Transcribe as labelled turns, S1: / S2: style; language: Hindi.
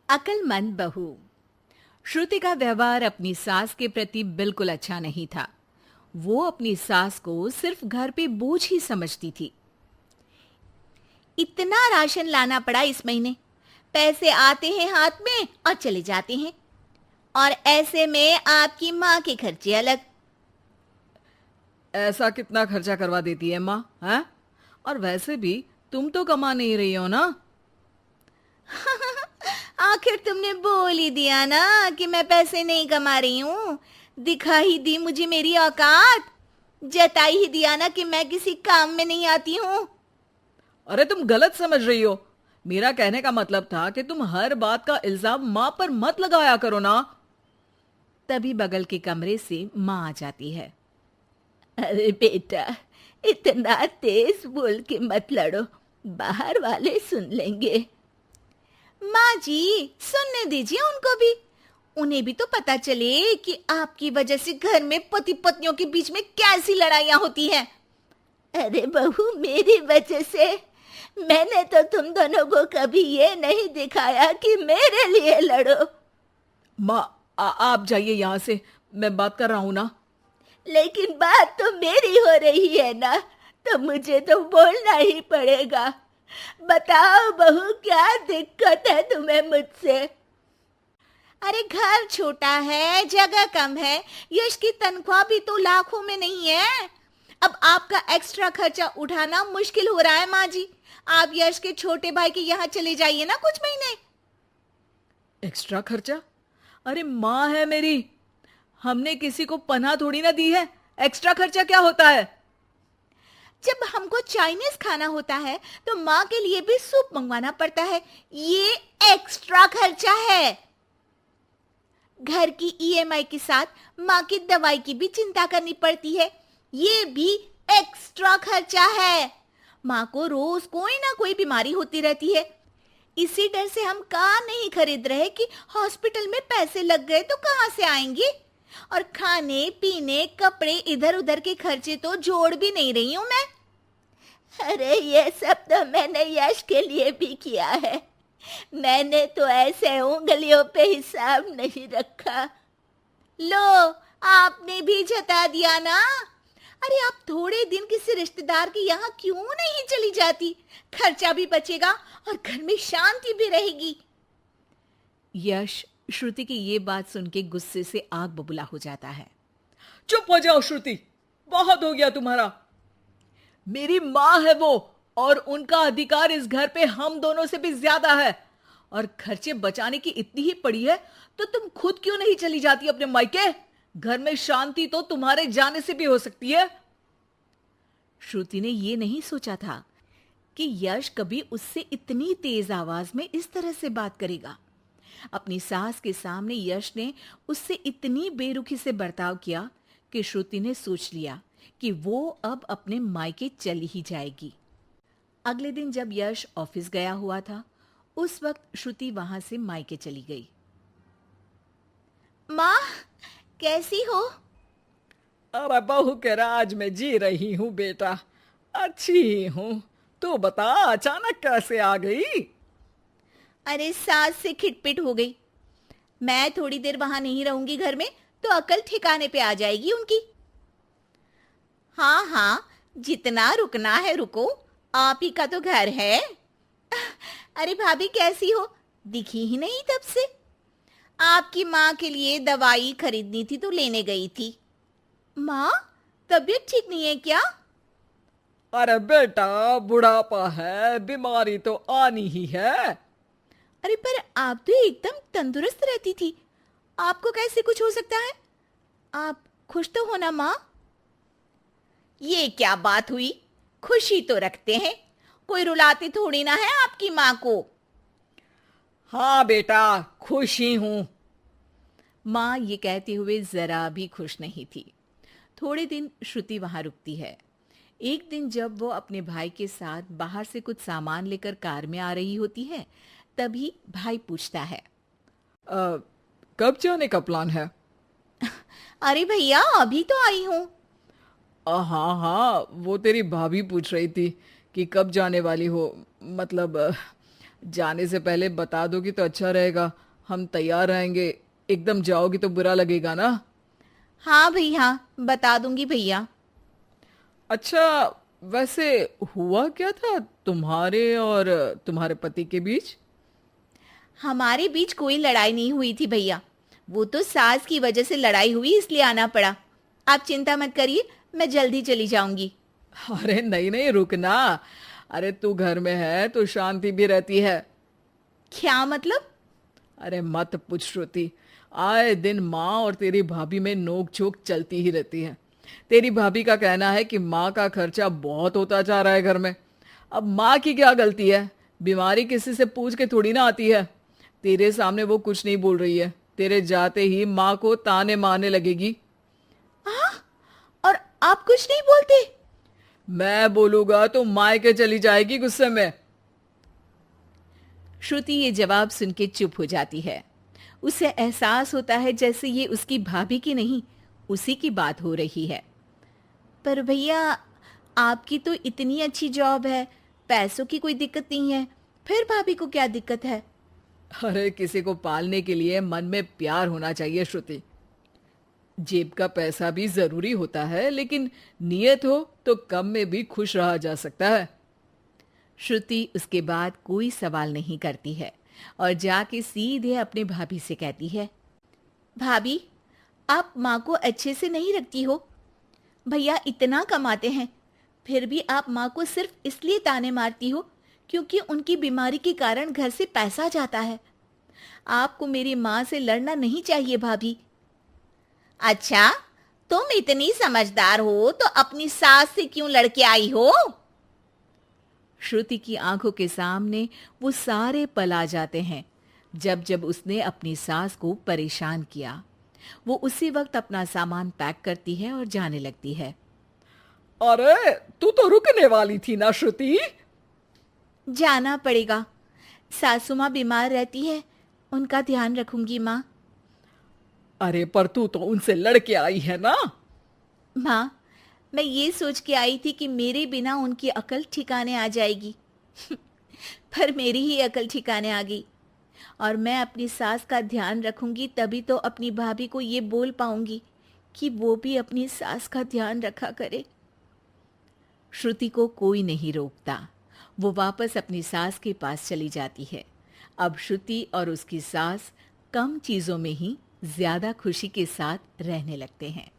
S1: अक्लमंद बहू। श्रुति का व्यवहार अपनी सास के प्रति बिल्कुल अच्छा नहीं था। वो अपनी सास को सिर्फ घर पे बोझ ही समझती थी। इतना राशन लाना पड़ा इस महीने, पैसे आते हैं हाथ में और चले जाते हैं, और ऐसे में आपकी माँ के खर्चे अलग।
S2: ऐसा कितना खर्चा करवा देती है माँ, हैं? और वैसे भी तुम तो कमा नहीं रही हो ना।
S1: आखिर तुमने बोल ही दिया ना कि मैं पैसे नहीं कमा रही हूँ। दिखा ही दी मुझे मेरी औकात। जता ही दिया ना कि मैं किसी काम में नहीं आती हूँ।
S2: अरे तुम गलत समझ रही हो। मेरा कहने का मतलब था कि तुम हर बात का इल्जाम माँ पर मत लगाया करो ना।
S1: तभी बगल के कमरे से माँ आ जाती है। अरे बेटा, इतना तेज बोल के मत लड़ो, बाहर वाले सुन लेंगे। माँ जी, सुनने दीजिए उनको भी। उन्हें भी तो पता चले कि आपकी वजह से घर में पति पत्नियों के बीच में कैसी लड़ाइयाँ होती हैं। अरे बहू, मेरी वजह से? मैंने तो तुम दोनों को कभी ये नहीं दिखाया कि मेरे लिए लड़ो।
S2: माँ आप जाइए यहाँ से, मैं बात कर रहा हूँ ना।
S1: लेकिन बात तो मेरी हो रही है ना, तो मुझे तो बोलना ही पड़ेगा। बताओ बहू, क्या दिक्कत है तुम्हें मुझसे? अरे घर छोटा है, जगह कम है, यश की तनख्वाह भी तो लाखों में नहीं है। अब आपका एक्स्ट्रा खर्चा उठाना मुश्किल हो रहा है माँ जी। आप यश के छोटे भाई के यहाँ चले जाइए ना कुछ महीने।
S2: एक्स्ट्रा खर्चा? अरे माँ है मेरी, हमने किसी को पनाह थोड़ी ना दी है। एक्स्ट्रा खर्चा क्या होता है?
S1: जब हमको चाइनीज खाना होता है तो माँ के लिए भी सूप मंगवाना पड़ता है। ये एक्स्ट्रा खर्चा है। घर की ईएमआई के साथ माँ की दवाई की भी चिंता करनी पड़ती है। ये भी एक्स्ट्रा खर्चा है। माँ को रोज कोई ना कोई बीमारी होती रहती है। इसी डर से हम कार नहीं खरीद रहे कि हॉस्पिटल में पैसे लग गए तो कहाँ से आएंगे। और खाने पीने कपड़े इधर उधर के खर्चे तो जोड़ भी नहीं रही हूँ मैं। अरे ये सब तो मैंने यश के लिए भी किया है। मैंने तो ऐसे उंगलियों पे हिसाब नहीं रखा। लो, आपने भी जता दिया ना। अरे आप थोड़े दिन किसी रिश्तेदार के यहाँ क्यों नहीं चली जाती? खर्चा भी बचेगा और घर में शांति भी रहेगी। यश श्रुति की ये बात सुन के गुस्से से आग बबूला हो जाता है।
S2: चुप हो जाओ श्रुति, बहुत हो गया तुम्हारा। मेरी माँ है वो, और उनका अधिकार इस घर पे हम दोनों से भी ज्यादा है। और खर्चे बचाने की इतनी ही पड़ी है तो तुम खुद क्यों नहीं चली जाती अपने मायके? घर में शांति तो तुम्हारे जाने से भी हो सकती है।
S1: श्रुति ने ये नहीं सोचा था कि यश कभी उससे इतनी तेज आवाज में इस तरह से बात करेगा। अपनी सास के सामने यश ने उससे इतनी बेरुखी से बर्ताव किया कि श्रुति ने सोच लिया कि वो अब अपने मायके चली ही जाएगी। अगले दिन जब यश ऑफिस गया हुआ था, उस वक्त श्रुति वहां से मायके चली गई। माँ, कैसी हो?
S2: अरे बहू के राज में जी रही हूँ बेटा, अच्छी ही हूँ। तू बता, अचानक कैसे आ गई?
S1: अरे सास से खिटपिट हो गई। मैं थोड़ी देर वहां नहीं रहूंगी घर में तो अकल ठिकाने पे आ जाएगी उनकी। हाँ हाँ, जितना रुकना है रुको, आप ही का तो घर है। अरे भाभी कैसी हो? दिखी ही नहीं तब से। आपकी माँ के लिए दवाई खरीदनी थी तो लेने गई थी। माँ, तबीयत ठीक नहीं है क्या?
S2: अरे बेटा, बुढ़ापा है, बीमारी तो आनी ही है।
S1: अरे पर आप तो एकदम तंदुरुस्त रहती थी, आपको कैसे कुछ हो सकता है? आप खुश तो हो ना माँ? ये क्या बात हुई? खुशी तो रखते हैं, कोई रुलाते थोड़ी ना है आपकी माँ को।
S2: हाँ बेटा, खुश ही हूँ।
S1: माँ ये कहते हुए जरा भी खुश नहीं थी। थोड़े दिन श्रुति वहां रुकती है। एक दिन जब वो अपने भाई के साथ बाहर से कुछ सामान लेकर कार में आ रही होती है, तभी भाई पूछता है,
S2: कब जाने का प्लान है?
S1: अरे भैया, अभी तो आई हूँ।
S2: हाँ हाँ, वो तेरी भाभी पूछ रही थी कि कब जाने वाली हो। मतलब जाने से पहले बता दोगी तो अच्छा रहेगा, हम तैयार रहेंगे। एकदम जाओगी तो बुरा लगेगा ना।
S1: हाँ भैया, बता दूंगी भैया।
S2: अच्छा, वैसे हुआ क्या था तुम्हारे और तुम्हारे पति के बीच?
S1: हमारे बीच कोई लड़ाई नहीं हुई थी भैया, वो तो सास की वजह से लड़ाई हुई इसलिए आना पड़ा। आप चिंता मत करिए, मैं जल्दी चली जाऊंगी।
S2: अरे नहीं नहीं, रुकना। अरे तू घर में है तो शांति भी रहती है।
S1: क्या मतलब?
S2: अरे मत पूछ श्रुति, आए दिन माँ और तेरी भाभी में नोक झोंक चलती ही रहती है। तेरी भाभी का कहना है कि माँ का खर्चा बहुत होता जा रहा है घर में। अब माँ की क्या गलती है? बीमारी किसी से पूछ के थोड़ी ना आती है। तेरे सामने वो कुछ नहीं बोल रही है, तेरे जाते ही माँ को ताने मारने लगेगी।
S1: और आप कुछ नहीं बोलते?
S2: मैं बोलूंगा तो मायके चली जाएगी गुस्से में।
S1: श्रुति ये जवाब सुन के चुप हो जाती है। उसे एहसास होता है जैसे ये उसकी भाभी की नहीं, उसी की बात हो रही है। पर भैया, आपकी तो इतनी अच्छी जॉब है, पैसों की कोई दिक्कत नहीं है, फिर भाभी को क्या दिक्कत है?
S2: अरे किसी को पालने के लिए मन में प्यार होना चाहिए श्रुति। जेब का पैसा भी जरूरी होता है, लेकिन नियत हो तो कम में भी खुश रहा जा सकता है।
S1: श्रुति उसके बाद कोई सवाल नहीं करती है और जाके सीधे अपने भाभी से कहती है, भाभी, आप माँ को अच्छे से नहीं रखती हो। भैया इतना कमाते हैं, फिर भी आप माँ को सिर्फ इसलिए ताने मारती हो क्योंकि उनकी बीमारी के कारण घर से पैसा जाता है। आपको मेरी माँ से लड़ना नहीं चाहिए भाभी। अच्छा, तुम इतनी समझदार हो तो अपनी सास से क्यों लड़के आई हो? श्रुति की आंखों के सामने वो सारे पल आ जाते हैं जब जब उसने अपनी सास को परेशान किया। वो उसी वक्त अपना सामान पैक करती है और जाने लगती है।
S2: अरे तू तो रुकने वाली थी ना श्रुति।
S1: जाना पड़ेगा, सासू माँ बीमार रहती है, उनका ध्यान रखूंगी माँ।
S2: अरे पर तू तो उनसे लड़के आई है ना।
S1: माँ, मैं ये सोच के आई थी कि मेरे बिना उनकी अकल ठिकाने आ जाएगी पर मेरी ही अकल ठिकाने आ गई और मैं अपनी सास का ध्यान रखूंगी, तभी तो अपनी भाभी को ये बोल पाऊंगी कि वो भी अपनी सास का ध्यान रखा करे। श्रुति को कोई नहीं रोकता, वो वापस अपनी सास के पास चली जाती है। अब श्रुति और उसकी सास कम चीजों में ही ज्यादा खुशी के साथ रहने लगते हैं।